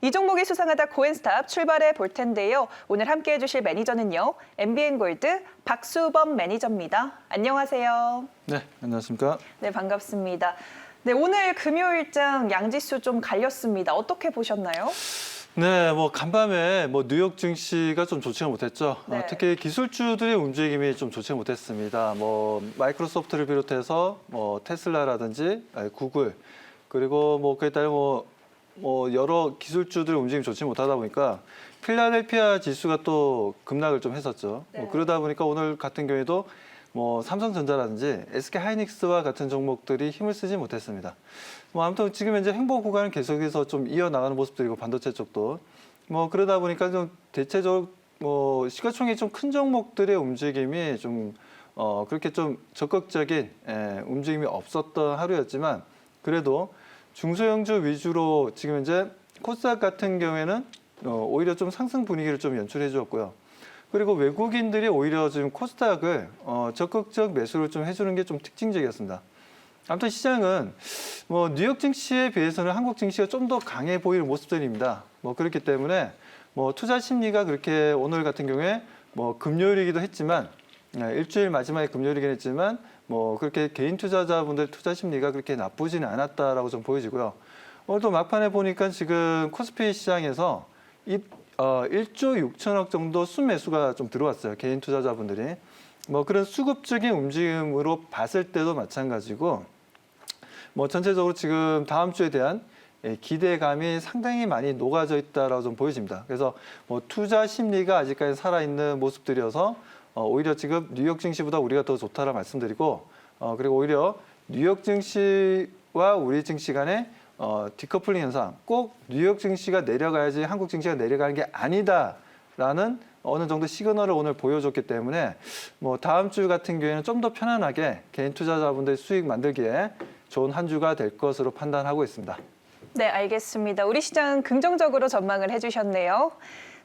이 종목이 수상하다 코인스탑 출발해 볼 텐데요. 오늘 함께해 주실 매니저는요. MBN골드 박수범 매니저입니다. 안녕하세요. 네, 안녕하십니까? 네, 반갑습니다. 네, 오늘 금요일장 양지수 좀 갈렸습니다. 어떻게 보셨나요? 네, 간밤에 뉴욕 증시가 좀 좋지가 못했죠. 네. 특히 기술주들의 움직임이 좀 좋지 못했습니다. 마이크로소프트를 비롯해서 테슬라라든지 구글 그리고 그에 따라 여러 기술주들의 움직임이 좋지 못하다 보니까 필라델피아 지수가 또 급락을 좀 했었죠. 네. 그러다 보니까 오늘 같은 경우에도 삼성전자라든지 SK하이닉스와 같은 종목들이 힘을 쓰지 못했습니다. 아무튼 지금 현재 횡보 구간을 계속해서 좀 이어나가는 모습들이고 반도체 쪽도 그러다 보니까 좀 대체적으로 시가총액이 좀 큰 종목들의 움직임이 좀 그렇게 좀 적극적인 움직임이 없었던 하루였지만 그래도 중소형주 위주로 지금 현재 코스닥 같은 경우에는 오히려 좀 상승 분위기를 좀 연출해 주었고요. 그리고 외국인들이 오히려 지금 코스닥을 적극적 매수를 좀 해주는 게 좀 특징적이었습니다. 아무튼 시장은 뉴욕 증시에 비해서는 한국 증시가 좀 더 강해 보이는 모습들입니다. 그렇기 때문에 투자 심리가 그렇게 오늘 같은 경우에 금요일이기도 했지만 일주일 마지막에 금요일이긴 했지만 그렇게 개인 투자자분들 투자 심리가 그렇게 나쁘지는 않았다라고 좀 보여지고요. 오늘도 막판에 보니까 지금 코스피 시장에서 1조 6천억 정도 순매수가 좀 들어왔어요. 개인 투자자분들이. 그런 수급적인 움직임으로 봤을 때도 마찬가지고 전체적으로 지금 다음 주에 대한 기대감이 상당히 많이 녹아져 있다라고 좀 보여집니다. 그래서 투자 심리가 아직까지 살아있는 모습들이어서 오히려 지금 뉴욕 증시보다 우리가 더 좋다라 말씀드리고 그리고 오히려 뉴욕 증시와 우리 증시 간의 디커플링 현상, 꼭 뉴욕 증시가 내려가야지 한국 증시가 내려가는 게 아니다라는 어느 정도 시그널을 오늘 보여줬기 때문에 다음 주 같은 경우에는 좀 더 편안하게 개인 투자자분들 수익 만들기에 좋은 한 주가 될 것으로 판단하고 있습니다. 네, 알겠습니다. 우리 시장 긍정적으로 전망을 해주셨네요.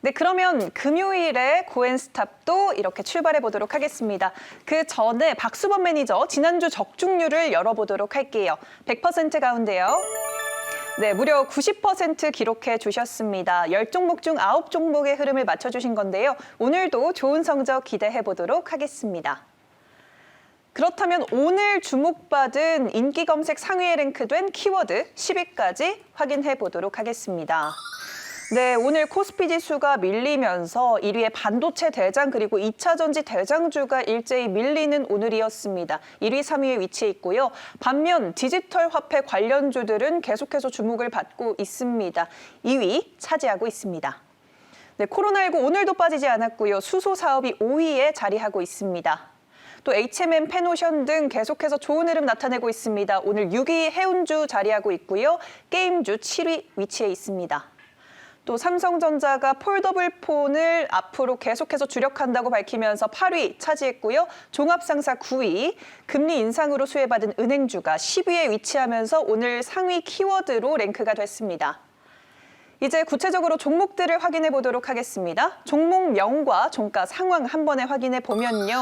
네, 그러면 금요일에 코인스탑도 이렇게 출발해 보도록 하겠습니다. 그 전에 박수범 매니저 지난주 적중률을 열어보도록 할게요. 100% 가운데요. 네, 무려 90% 기록해 주셨습니다. 10종목 중 9종목의 흐름을 맞춰주신 건데요. 오늘도 좋은 성적 기대해 보도록 하겠습니다. 그렇다면 오늘 주목받은 인기 검색 상위에 랭크된 키워드 10위까지 확인해 보도록 하겠습니다. 네, 오늘 코스피 지수가 밀리면서 1위의 반도체 대장 그리고 2차 전지 대장주가 일제히 밀리는 오늘이었습니다. 1위, 3위에 위치해 있고요. 반면 디지털 화폐 관련주들은 계속해서 주목을 받고 있습니다. 2위 차지하고 있습니다. 네, 코로나19 오늘도 빠지지 않았고요. 수소 사업이 5위에 자리하고 있습니다. 또 H&M, 페노션 등 계속해서 좋은 흐름 나타내고 있습니다. 오늘 6위 해운주 자리하고 있고요. 게임주 7위 위치해 있습니다. 또 삼성전자가 폴더블 폰을 앞으로 계속해서 주력한다고 밝히면서 8위 차지했고요. 종합상사 9위, 금리 인상으로 수혜받은 은행주가 10위에 위치하면서 오늘 상위 키워드로 랭크가 됐습니다. 이제 구체적으로 종목들을 확인해 보도록 하겠습니다. 종목명과 종가 상황 한 번에 확인해 보면요.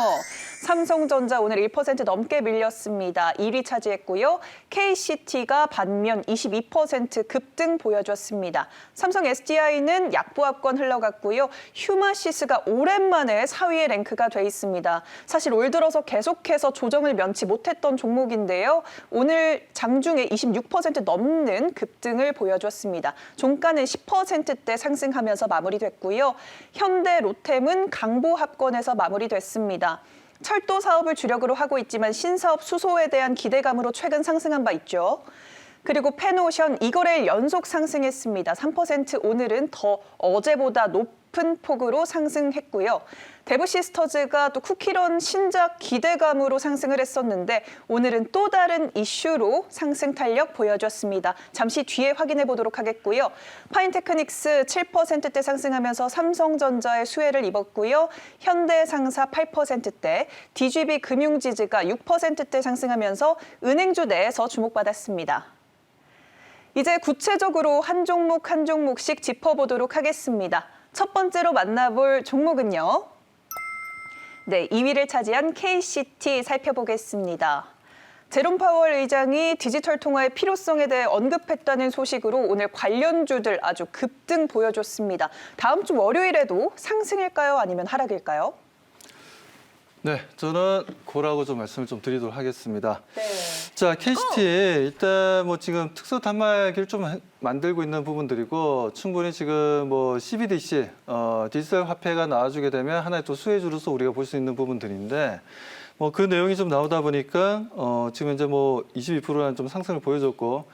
삼성전자 오늘 1% 넘게 밀렸습니다. 1위 차지했고요. KCT가 반면 22% 급등 보여줬습니다. 삼성 SDI는 약보합권 흘러갔고요. 휴마시스가 오랜만에 4위에 랭크가 돼 있습니다. 사실 올 들어서 계속해서 조정을 면치 못했던 종목인데요. 오늘 장중에 26% 넘는 급등을 보여줬습니다. 종가는 10%대 상승하면서 마무리됐고요. 현대, 로템은 강보합권에서 마무리됐습니다. 철도 사업을 주력으로 하고 있지만 신사업 수소에 대한 기대감으로 최근 상승한 바 있죠. 그리고 페노션 이거래일 연속 상승했습니다. 3% 오늘은 더 어제보다 높은 폭으로 상승했고요. 데브시스터즈가 또 쿠키런 신작 기대감으로 상승을 했었는데 오늘은 또 다른 이슈로 상승 탄력 보여줬습니다. 잠시 뒤에 확인해 보도록 하겠고요. 파인테크닉스 7%대 상승하면서 삼성전자의 수혜를 입었고요. 현대상사 8%대, DGB 금융지주가 6%대 상승하면서 은행주 내에서 주목받았습니다. 이제 구체적으로 한 종목 한 종목씩 짚어보도록 하겠습니다. 첫 번째로 만나볼 종목은요. 네, 2위를 차지한 KCT 살펴보겠습니다. 제롬 파월 의장이 디지털 통화의 필요성에 대해 언급했다는 소식으로 오늘 관련주들 아주 급등 보여줬습니다. 다음 주 월요일에도 상승일까요? 아니면 하락일까요? 네, 저는 고라고 좀 말씀을 좀 드리도록 하겠습니다. 네. 자, KCT 일단 뭐 지금 특수 단말기를 좀 만들고 있는 부분들이고 충분히 지금 뭐 CBDC 디지털 화폐가 나와주게 되면 하나의 또 수혜주로서 우리가 볼 수 있는 부분들인데 뭐 그 내용이 좀 나오다 보니까 지금 이제 뭐 22%라는 좀 상승을 보여줬고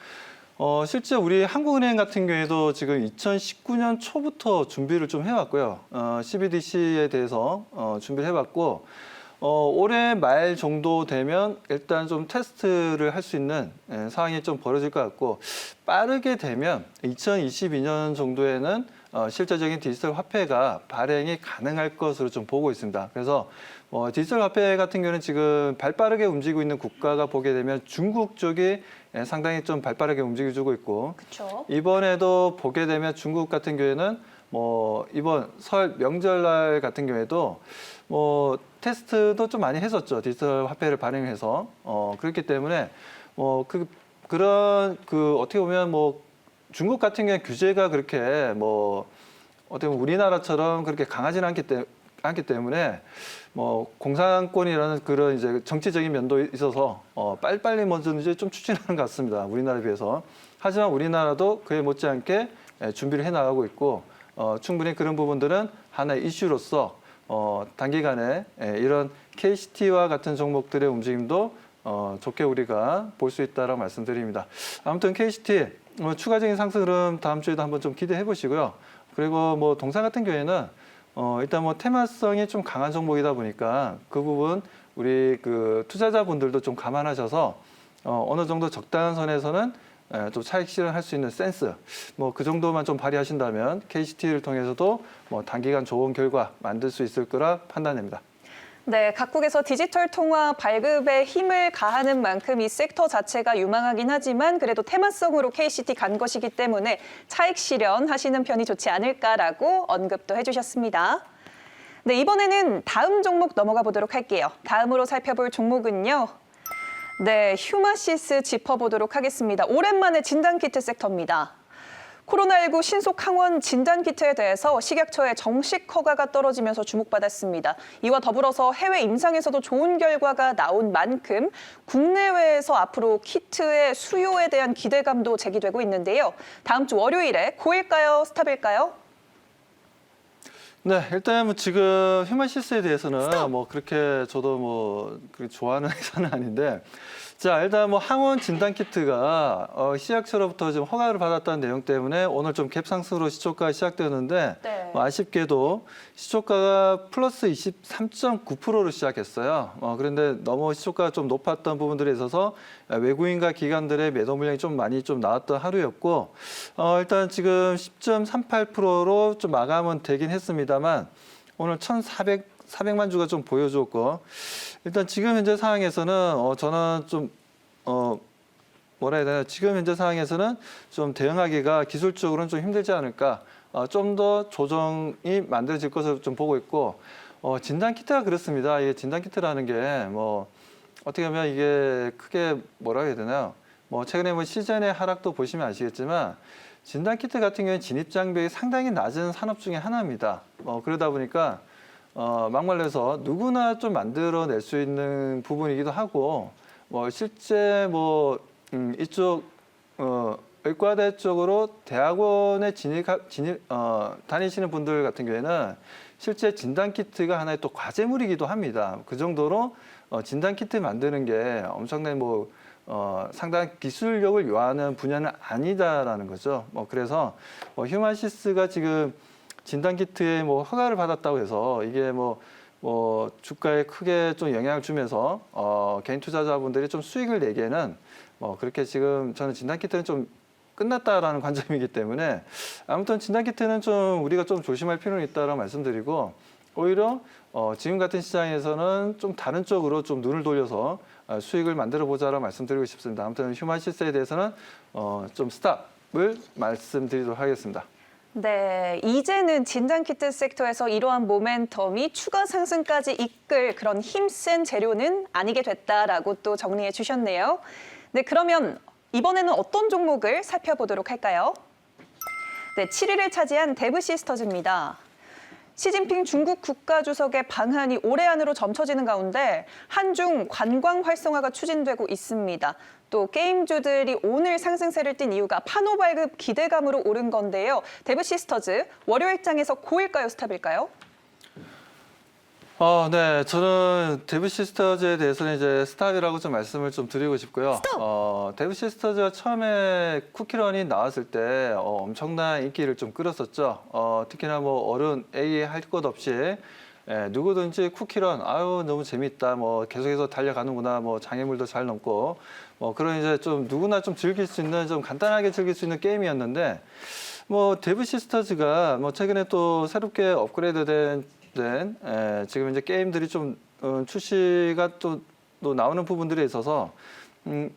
실제 우리 한국은행 같은 경우에도 지금 2019년 초부터 준비를 좀 해왔고요. CBDC에 대해서 준비를 해왔고 올해 말 정도 되면 일단 좀 테스트를 할 수 있는 상황이 좀 벌어질 것 같고 빠르게 되면 2022년 정도에는 실제적인 디지털 화폐가 발행이 가능할 것으로 좀 보고 있습니다. 그래서 디지털 화폐 같은 경우는 지금 발빠르게 움직이고 있는 국가가 보게 되면 중국 쪽이 상당히 좀 발빠르게 움직여주고 있고 그렇죠. 이번에도 보게 되면 중국 같은 경우에는 뭐 이번 설 명절날 같은 경우에도 뭐 테스트도 좀 많이 했었죠. 디지털 화폐를 발행해서 그렇기 때문에 그런 어떻게 보면 뭐 중국 같은 경우에 규제가 그렇게 뭐 어떻게 보면 우리나라처럼 그렇게 강하지는 않기 때문에 뭐 공산권이라는 그런 이제 정치적인 면도 있어서 빨리빨리 먼저 이제 좀 추진하는 것 같습니다. 우리나라에 비해서. 하지만 우리나라도 그에 못지않게 준비를 해 나가고 있고 충분히 그런 부분들은 하나의 이슈로서 단기간에 이런 KCT와 같은 종목들의 움직임도 좋게 우리가 볼 수 있다라고 말씀드립니다. 아무튼 KCT 추가적인 상승 흐름 다음 주에도 한번 좀 기대해 보시고요. 그리고 뭐 동산 같은 경우에는 일단 뭐 테마성이 좀 강한 종목이다 보니까 그 부분 우리 그 투자자분들도 좀 감안하셔서 어느 정도 적당한 선에서는 또 차익 실현할 수 있는 센스 뭐 그 정도만 좀 발휘하신다면 KCT를 통해서도 뭐 단기간 좋은 결과 만들 수 있을 거라 판단됩니다. 네, 각국에서 디지털 통화 발급에 힘을 가하는 만큼 이 섹터 자체가 유망하긴 하지만 그래도 테마성으로 KCT 간 것이기 때문에 차익 실현하시는 편이 좋지 않을까라고 언급도 해주셨습니다. 네, 이번에는 다음 종목 넘어가 보도록 할게요. 다음으로 살펴볼 종목은요. 네, 휴마시스 짚어보도록 하겠습니다. 오랜만에 진단키트 섹터입니다. 코로나19 신속 항원 진단키트에 대해서 식약처의 정식 허가가 떨어지면서 주목받았습니다. 이와 더불어서 해외 임상에서도 좋은 결과가 나온 만큼 국내외에서 앞으로 키트의 수요에 대한 기대감도 제기되고 있는데요. 다음 주 월요일에 고일까요? 스탑일까요? 네, 일단 뭐 지금 휴마시스에 대해서는 뭐 그렇게 저도 뭐 그렇게 좋아하는 회사는 아닌데, 자 일단 뭐 항원 진단 키트가 시약처로부터 좀 허가를 받았다는 내용 때문에 오늘 좀 갭상승으로 시초가가 시작되었는데 네. 아쉽게도 시초가가 플러스 23.9%로 시작했어요. 그런데 너무 시초가가 좀 높았던 부분들에 있어서 외국인과 기관들의 매도 물량이 좀 많이 좀 나왔던 하루였고 일단 지금 10.38%로 좀 마감은 되긴 했습니다만 오늘 400만 주가 좀 보여줬고 일단 지금 현재 상황에서는 저는 좀 뭐라 해야 되나 지금 현재 상황에서는 좀 대응하기가 기술적으로는 좀 힘들지 않을까 좀 더 조정이 만들어질 것으로 좀 보고 있고 진단 키트가 그렇습니다. 이게 진단 키트라는 게 뭐 어떻게 보면 이게 크게 뭐라 해야 되나요? 뭐 최근에 뭐 시즌의 하락도 보시면 아시겠지만 진단 키트 같은 경우에 진입 장벽이 상당히 낮은 산업 중에 하나입니다. 그러다 보니까 막말해서 누구나 좀 만들어낼 수 있는 부분이기도 하고 뭐 실제 뭐 이쪽 의과대 쪽으로 대학원에 다니시는 분들 같은 경우에는 실제 진단 키트가 하나의 또 과제물이기도 합니다. 그 정도로 진단 키트 만드는 게 엄청나게 뭐 상당한 기술력을 요하는 분야는 아니다라는 거죠. 그래서 휴마시스가 지금 진단 키트에 뭐 허가를 받았다고 해서 이게 뭐 주가에 크게 좀 영향을 주면서 개인 투자자분들이 좀 수익을 내기에는 그렇게 지금 저는 진단 키트는 좀 끝났다라는 관점이기 때문에 아무튼 진단 키트는 좀 우리가 좀 조심할 필요는 있다라고 말씀드리고 오히려 지금 같은 시장에서는 좀 다른 쪽으로 좀 눈을 돌려서 수익을 만들어 보자라고 말씀드리고 싶습니다. 아무튼 휴마시스에 대해서는 좀 스탑을 말씀드리도록 하겠습니다. 네, 이제는 진단키트 섹터에서 이러한 모멘텀이 추가 상승까지 이끌 그런 힘센 재료는 아니게 됐다라고 또 정리해 주셨네요. 네, 그러면 이번에는 어떤 종목을 살펴보도록 할까요? 네, 7위를 차지한 데브시스터즈입니다. 시진핑 중국 국가주석의 방한이 올해 안으로 점쳐지는 가운데 한중 관광 활성화가 추진되고 있습니다. 또 게임주들이 오늘 상승세를 띈 이유가 판호 발급 기대감으로 오른 건데요. 데브시스터즈 월요일장에서 고일까요, 스탑일까요? 네, 저는 데브시스터즈에 대해서는 이제 스탑이라고 좀 말씀을 좀 드리고 싶고요. 데브시스터즈가 처음에 쿠키런이 나왔을 때 엄청난 인기를 좀 끌었었죠. 특히나 뭐 어른 A 할 것 없이 누구든지 쿠키런 아유 너무 재밌다, 뭐 계속해서 달려가는구나, 뭐 장애물도 잘 넘고 뭐 그런 이제 좀 누구나 좀 즐길 수 있는 좀 간단하게 즐길 수 있는 게임이었는데 뭐 데브시스터즈가 뭐 최근에 또 새롭게 업그레이드된 지금 이제 게임들이 좀 출시가 또 나오는 부분들에 있어서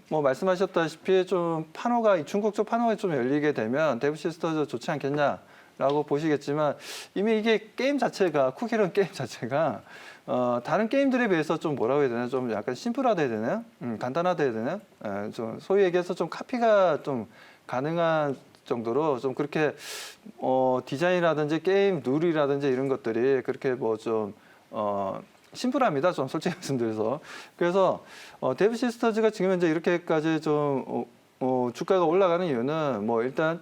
뭐 말씀하셨다시피 좀 판호가 중국 쪽 판호가 좀 열리게 되면 데브시스터즈 좋지 않겠냐라고 보시겠지만 이미 이게 게임 자체가 쿠키런 게임 자체가 다른 게임들에 비해서 좀 뭐라고 해야 되나 좀 약간 심플하다 해야 되나요? 간단하다 해야 되나요? 좀 소위 얘기해서 좀 카피가 좀 가능한 정도로 좀 그렇게 디자인이라든지 게임 룰이라든지 이런 것들이 그렇게 뭐 좀 심플합니다. 좀 솔직히 말씀드려서. 그래서 데브시스터즈가 지금 현재 이렇게까지 좀 주가가 올라가는 이유는 뭐 일단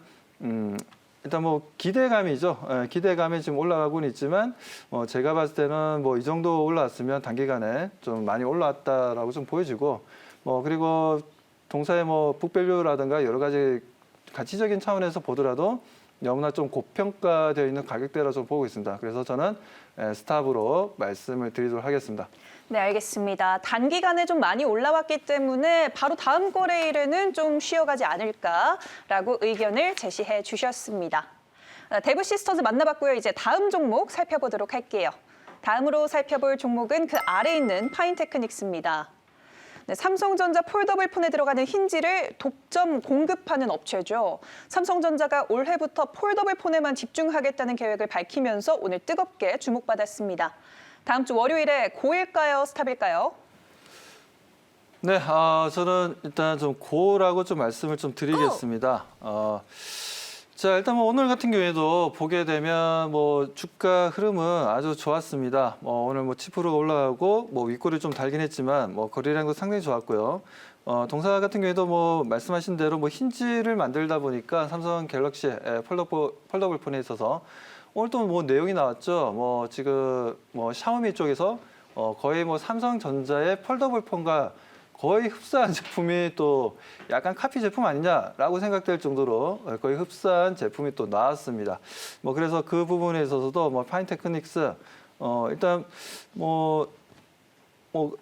뭐 기대감이죠. 기대감이 지금 올라가고는 있지만 제가 봤을 때는 뭐 이 정도 올라왔으면 단기간에 좀 많이 올라왔다라고 좀 보여지고 그리고 동사의 뭐 북밸류라든가 여러 가지 가치적인 차원에서 보더라도 너무나 좀 고평가되어 있는 가격대라 좀 보고 있습니다. 그래서 저는 스탑으로 말씀을 드리도록 하겠습니다. 네, 알겠습니다. 단기간에 좀 많이 올라왔기 때문에 바로 다음 거래일에는 좀 쉬어가지 않을까라고 의견을 제시해 주셨습니다. 데브시스터즈 만나봤고요. 이제 다음 종목 살펴보도록 할게요. 다음으로 살펴볼 종목은 그 아래에 있는 파인테크닉스입니다. 네, 삼성전자 폴더블 폰에 들어가는 힌지를 독점 공급하는 업체죠. 삼성전자가 올해부터 폴더블 폰에만 집중하겠다는 계획을 밝히면서 오늘 뜨겁게 주목받았습니다. 다음 주 월요일에 고일까요, 스탑일까요? 네, 저는 일단 좀 고라고 좀 말씀을 좀 드리겠습니다. 자, 일단 뭐 오늘 같은 경우에도 보게 되면 뭐 주가 흐름은 아주 좋았습니다. 오늘 뭐 7%가 올라가고 뭐 윗골을 좀 달긴 했지만 뭐 거래량도 상당히 좋았고요. 동사 같은 경우에도 뭐 말씀하신 대로 뭐 힌지를 만들다 보니까 삼성 갤럭시 폴더블 폰에 있어서 오늘 또 뭐 내용이 나왔죠. 뭐 지금 뭐 샤오미 쪽에서 거의 뭐 삼성전자의 폴더블 폰과 거의 흡사한 제품이 또 약간 카피 제품 아니냐라고 생각될 정도로 거의 흡사한 제품이 또 나왔습니다. 뭐 그래서 그 부분에 있어서도 뭐 파인테크닉스 일단 뭐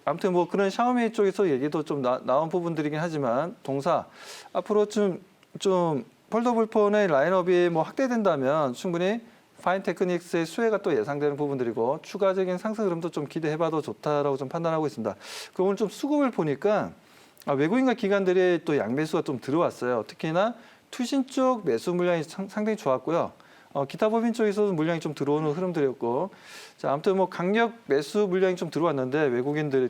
아무튼 뭐 그런 샤오미 쪽에서 얘기도 좀 나온 부분들이긴 하지만 동사 앞으로 좀 폴더블 폰의 라인업이 뭐 확대된다면 충분히 파인테크닉스의 수혜가 또 예상되는 부분들이고 추가적인 상승 흐름도 좀 기대해봐도 좋다라고 좀 판단하고 있습니다. 그 오늘 좀 수급을 보니까 외국인과 기관들이 또 양매수가 좀 들어왔어요. 특히나 투신 쪽 매수 물량이 상당히 좋았고요. 기타 법인 쪽에서도 물량이 좀 들어오는 흐름들이었고, 자 아무튼 뭐 강력 매수 물량이 좀 들어왔는데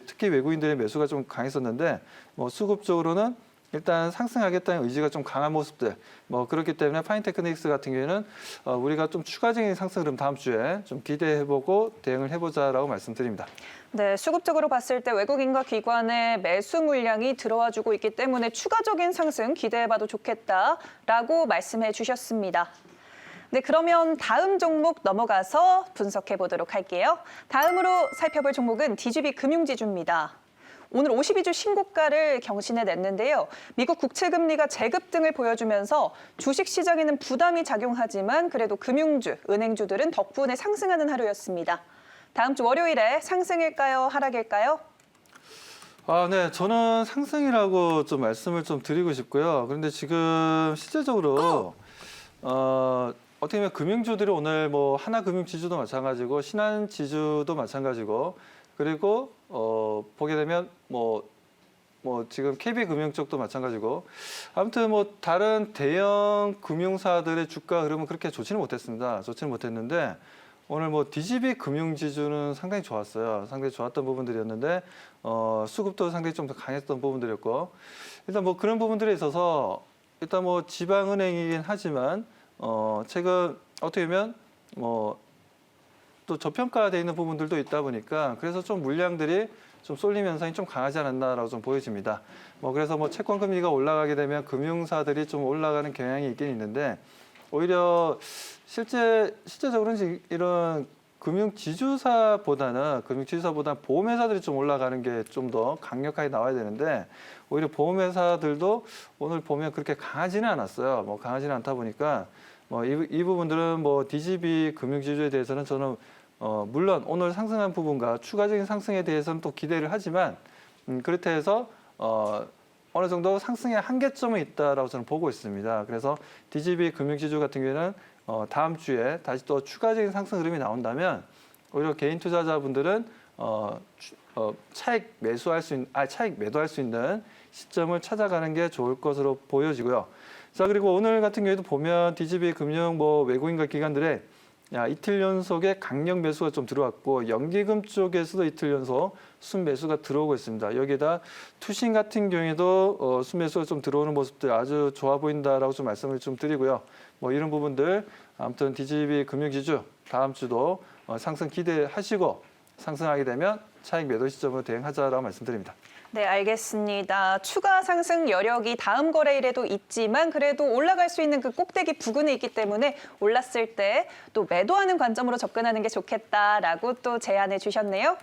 특히 외국인들의 매수가 좀 강했었는데 뭐 수급적으로는 일단 상승하겠다는 의지가 좀 강한 모습들. 뭐 그렇기 때문에 파인테크닉스 같은 경우에는 우리가 좀 추가적인 상승 흐름 다음 주에 좀 기대해보고 대응을 해보자라고 말씀드립니다. 네, 수급적으로 봤을 때 외국인과 기관의 매수 물량이 들어와 주고 있기 때문에 추가적인 상승 기대해봐도 좋겠다라고 말씀해 주셨습니다. 네, 그러면 다음 종목 넘어가서 분석해 보도록 할게요. 다음으로 살펴볼 종목은 DGB 금융지주입니다. 오늘 52주 신고가를 경신해 냈는데요. 미국 국채 금리가 제급등을 보여주면서 주식시장에는 부담이 작용하지만 그래도 금융주, 은행주들은 덕분에 상승하는 하루였습니다. 다음 주 월요일에 상승일까요, 하락일까요? 네, 저는 상승이라고 좀 말씀을 좀 드리고 싶고요. 그런데 지금 실제적으로 어떻게 보면 금융주들이 오늘 뭐 하나금융지주도 마찬가지고 신한지주도 마찬가지고 그리고 보게 되면 뭐 뭐 지금 KB금융 쪽도 마찬가지고 아무튼 뭐 다른 대형 금융사들의 주가 흐름은 그렇게 좋지는 못했습니다. 좋지는 못했는데 오늘 뭐 DGB 금융지주는 상당히 좋았어요. 상당히 좋았던 부분들이었는데 수급도 상당히 좀 더 강했던 부분들이었고 일단 뭐 그런 부분들에 있어서 일단 뭐 지방은행이긴 하지만 최근 어떻게 보면 뭐 또 저평가되어 있는 부분들도 있다 보니까 그래서 좀 물량들이 좀 쏠림 현상이 좀 강하지 않았나라고 좀 보여집니다. 뭐 그래서 뭐 채권 금리가 올라가게 되면 금융사들이 좀 올라가는 경향이 있긴 있는데 오히려 실제적으로는 이런 금융지주사보다는 보험회사들이 좀 올라가는 게 좀 더 강력하게 나와야 되는데 오히려 보험회사들도 오늘 보면 그렇게 강하지는 않았어요. 뭐 강하지는 않다 보니까 뭐 이 부분들은 뭐 DGB 금융지주에 대해서는 저는 물론 오늘 상승한 부분과 추가적인 상승에 대해서는 또 기대를 하지만 그렇다 해서 어느 정도 상승의 한계점은 있다라고 저는 보고 있습니다. 그래서 DGB 금융지주 같은 경우에는 다음 주에 다시 또 추가적인 상승 흐름이 나온다면 오히려 개인 투자자분들은 차익 매도할 수 있는 시점을 찾아가는 게 좋을 것으로 보여지고요. 자, 그리고 오늘 같은 경우에도 보면 DGB 금융 뭐 외국인과 기관들의 이틀 연속의 강력 매수가 좀 들어왔고 연기금 쪽에서도 이틀 연속 순매수가 들어오고 있습니다. 여기에다 투신 같은 경우에도 순매수가 좀 들어오는 모습들 아주 좋아 보인다라고 좀 말씀을 좀 드리고요. 뭐 이런 부분들 아무튼 DGB 금융지주 다음 주도 상승 기대하시고 상승하게 되면 차익 매도 시점으로 대응하자라고 말씀드립니다. 네, 알겠습니다. 추가 상승 여력이 다음 거래일에도 있지만 그래도 올라갈 수 있는 그 꼭대기 부근에 있기 때문에 올랐을 때 또 매도하는 관점으로 접근하는 게 좋겠다라고 또 제안해 주셨네요.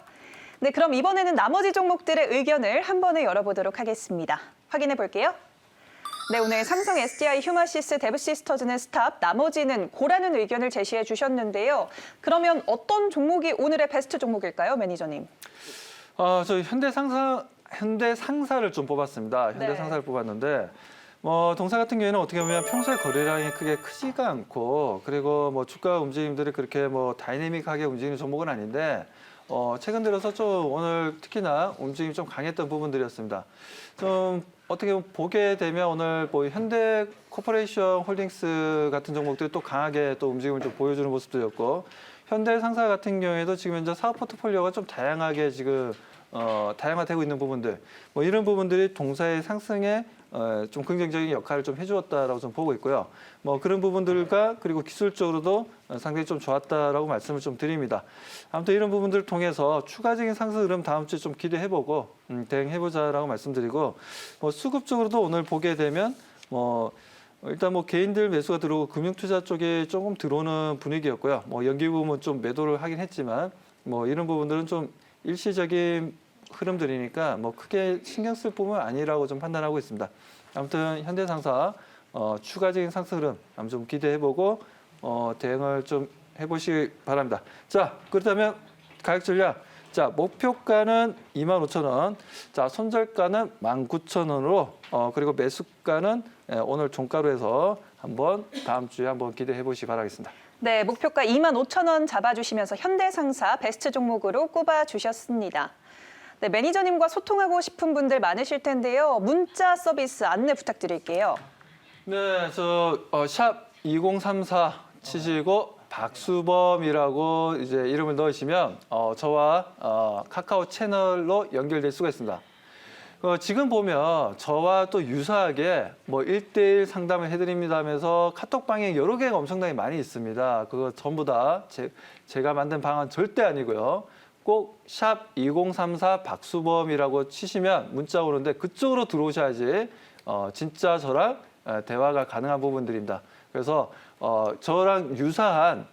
네, 그럼 이번에는 나머지 종목들의 의견을 한 번에 열어보도록 하겠습니다. 확인해 볼게요. 네, 오늘 삼성 SDI 휴마시스 데브시스터즈는 스탑, 나머지는 고라는 의견을 제시해 주셨는데요. 그러면 어떤 종목이 오늘의 베스트 종목일까요, 매니저님? 저 현대상사를 좀 뽑았습니다. 현대상사를 뽑았는데 동사 같은 경우에는 어떻게 보면 평소에 거래량이 크게 크지가 않고 그리고 뭐 주가 움직임들이 그렇게 뭐 다이내믹하게 움직이는 종목은 아닌데 최근 들어서 좀 오늘 특히나 움직임이 좀 강했던 부분들이었습니다. 좀 어떻게 보게 되면 오늘 뭐 현대 코퍼레이션 홀딩스 같은 종목들이 또 강하게 또 움직임을 좀 보여주는 모습들이었고 현대상사 같은 경우에도 지금 현재 사업 포트폴리오가 좀 다양하게 지금 다양화되고 있는 부분들, 뭐 이런 부분들이 동사의 상승에 좀 긍정적인 역할을 좀 해주었다라고 좀 보고 있고요. 뭐 그런 부분들과 그리고 기술적으로도 상당히 좀 좋았다라고 말씀을 좀 드립니다. 아무튼 이런 부분들을 통해서 추가적인 상승 흐름 다음 주에 좀 기대해보고 대응해보자라고 말씀드리고 뭐 수급적으로도 오늘 보게 되면 일단 뭐 개인들 매수가 들어오고 금융투자 쪽에 조금 들어오는 분위기였고요. 뭐 연기금은 좀 매도를 하긴 했지만 뭐 이런 부분들은 좀 일시적인 흐름들이니까 뭐 크게 신경 쓸 부분은 아니라고 좀 판단하고 있습니다. 아무튼 현대상사 추가적인 상승 흐름 한번 좀 기대해보고 대응을 좀 해보시기 바랍니다. 자, 그렇다면 가격 전략. 자, 목표가는 25,000원. 자, 손절가는 19,000원으로 그리고 매수가는 오늘 종가로 해서 한번 다음 주에 한번 기대해 보시기 바라겠습니다. 네, 목표가 25,000원 잡아주시면서 현대상사 베스트 종목으로 꼽아주셨습니다. 네, 매니저님과 소통하고 싶은 분들 많으실 텐데요. 문자 서비스 안내 부탁드릴게요. 네, 샵 2034 치시고 박수범이라고 이제 이름을 넣으시면 저와 카카오 채널로 연결될 수가 있습니다. 지금 보면 저와 또 유사하게 뭐 1대1 상담을 해드립니다 하면서 카톡방에 여러 개가 엄청나게 많이 있습니다. 그거 전부 다 제가 만든 방은 절대 아니고요. 꼭 샵 2034 박수범이라고 치시면 문자 오는데 그쪽으로 들어오셔야지 진짜 저랑 대화가 가능한 부분들입니다. 그래서 저랑 유사한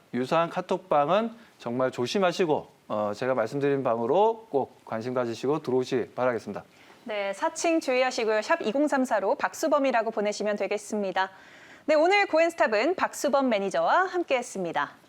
카톡방은 정말 조심하시고 제가 말씀드린 방으로 꼭 관심 가지시고 들어오시기 바라겠습니다. 네, 사칭 주의하시고요. 샵 2034로 박수범이라고 보내시면 되겠습니다. 네, 오늘 고엔스탑은 박수범 매니저와 함께했습니다.